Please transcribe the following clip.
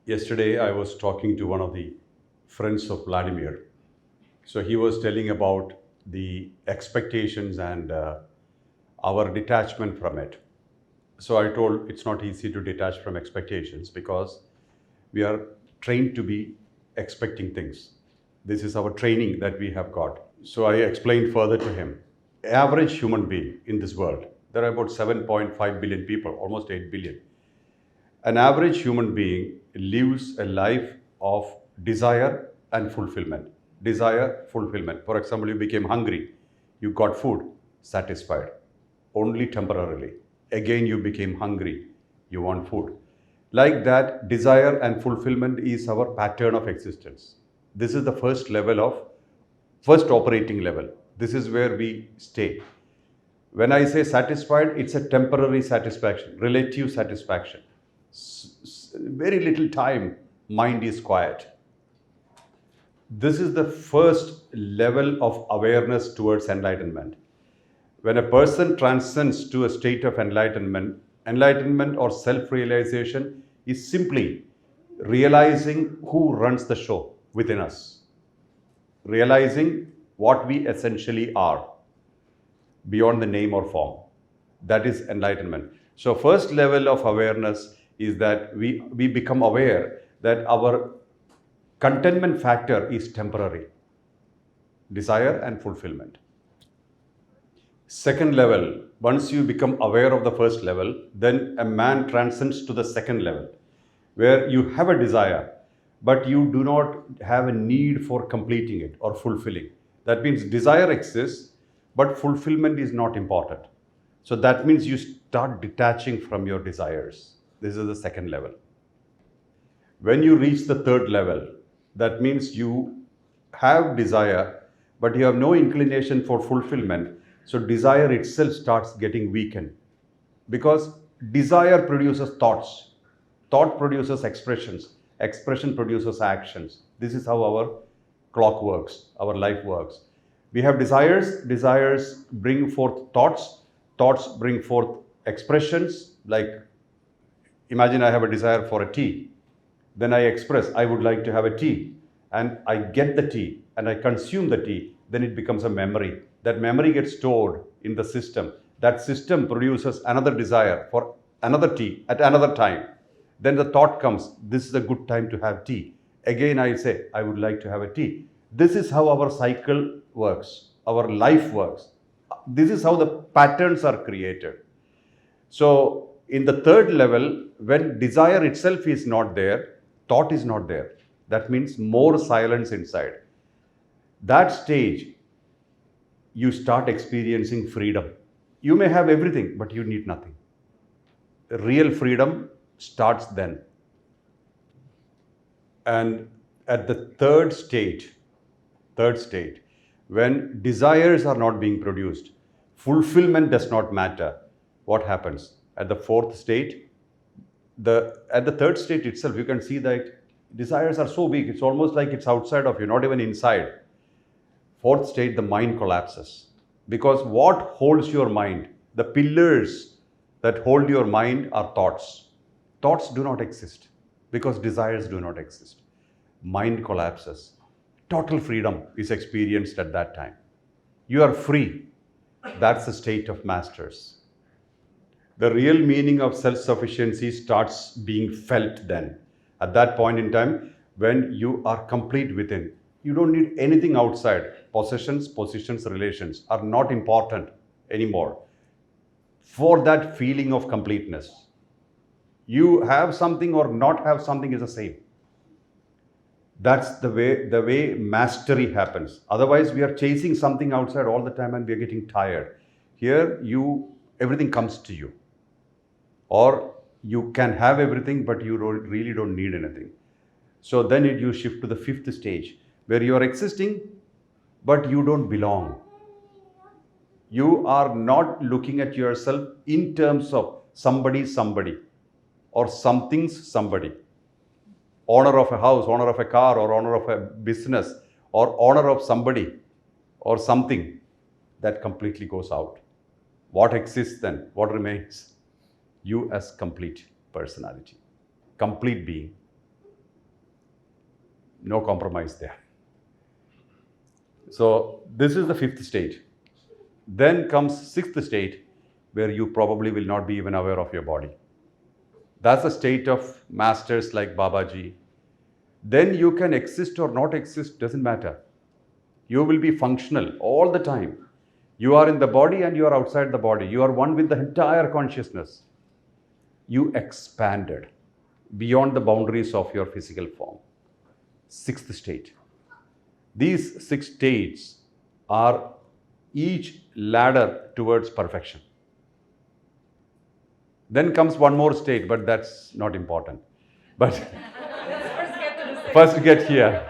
Yesterday, I was talking to one of the friends of Vladimir. So he was telling about the expectations and our detachment from it. So I told it's not easy to detach from expectations because we are trained to be expecting things. This is our training that we have got. So I explained further to him. Average human being in this world, there are about 7.5 billion people, almost 8 billion. An average human being lives a life of desire and fulfillment. Desire, fulfillment. For example, you became hungry, you got food, satisfied, only temporarily. Again, you became hungry, you want food. Like that, desire and fulfillment is our pattern of existence. This is the first operating level. This is where we stay. When I say satisfied, it's a temporary satisfaction, relative satisfaction. Very little time, mind is quiet. This is the first level of awareness towards enlightenment. When a person transcends to a state of enlightenment, enlightenment or self realization is simply realizing who runs the show within us, realizing what we essentially are beyond the name or form. That is enlightenment. So, first level of awareness is that we become aware that our contentment factor is temporary, desire and fulfillment. Second level, once you become aware of the first level, then a man transcends to the second level, where you have a desire, but you do not have a need for completing it or fulfilling. That means desire exists, but fulfillment is not important. So that means you start detaching from your desires. This is the second level. When you reach the third level, that means you have desire, but you have no inclination for fulfillment. So desire itself starts getting weakened because desire produces thoughts, thought produces expressions, expression produces actions. This is how our clock works, our life works. We have desires, desires bring forth thoughts, thoughts bring forth expressions. Like, imagine I have a desire for a tea, then I express, I would like to have a tea, and I get the tea and I consume the tea, then it becomes a memory. That memory gets stored in the system. That system produces another desire for another tea at another time. Then the thought comes, this is a good time to have tea. Again, I say, I would like to have a tea. This is how our cycle works, our life works. This is how the patterns are created. So, in the third level, when desire itself is not there, thought is not there. That means more silence inside. That stage, you start experiencing freedom. You may have everything, but you need nothing. Real freedom starts then. And at the third state, when desires are not being produced, fulfillment does not matter. What happens? At the fourth state, at the third state itself, you can see that desires are so big, it's almost like it's outside of you, not even inside. Fourth state, the mind collapses. Because what holds your mind? The pillars that hold your mind are thoughts. Thoughts do not exist because desires do not exist. Mind collapses. Total freedom is experienced at that time. You are free. That's the state of masters. The real meaning of self sufficiency starts being felt then. At that point in time, when you are complete within, you don't need anything outside. Possessions, positions, relations are not important anymore for that feeling of completeness. You have something or not have something is the same. That's the way mastery happens. Otherwise, we are chasing something outside all the time and we are getting tired. Here, everything comes to you. Or you can have everything, but you really don't need anything. So then you shift to the fifth stage, where you are existing, but you don't belong. You are not looking at yourself in terms of somebody, or something's somebody. Owner of a house, owner of a car, or owner of a business, or owner of somebody or something, that completely goes out. What exists then? What remains? You as complete personality, complete being. No compromise there. So this is the fifth state. Then comes sixth state, where you probably will not be even aware of your body. That's the state of masters like Babaji. Then you can exist or not exist, doesn't matter. You will be functional all the time. You are in the body and you are outside the body. You are one with the entire consciousness. You expanded beyond the boundaries of your physical form. Sixth state. These six states are each ladder towards perfection. Then comes one more state, but that's not important. But first get here.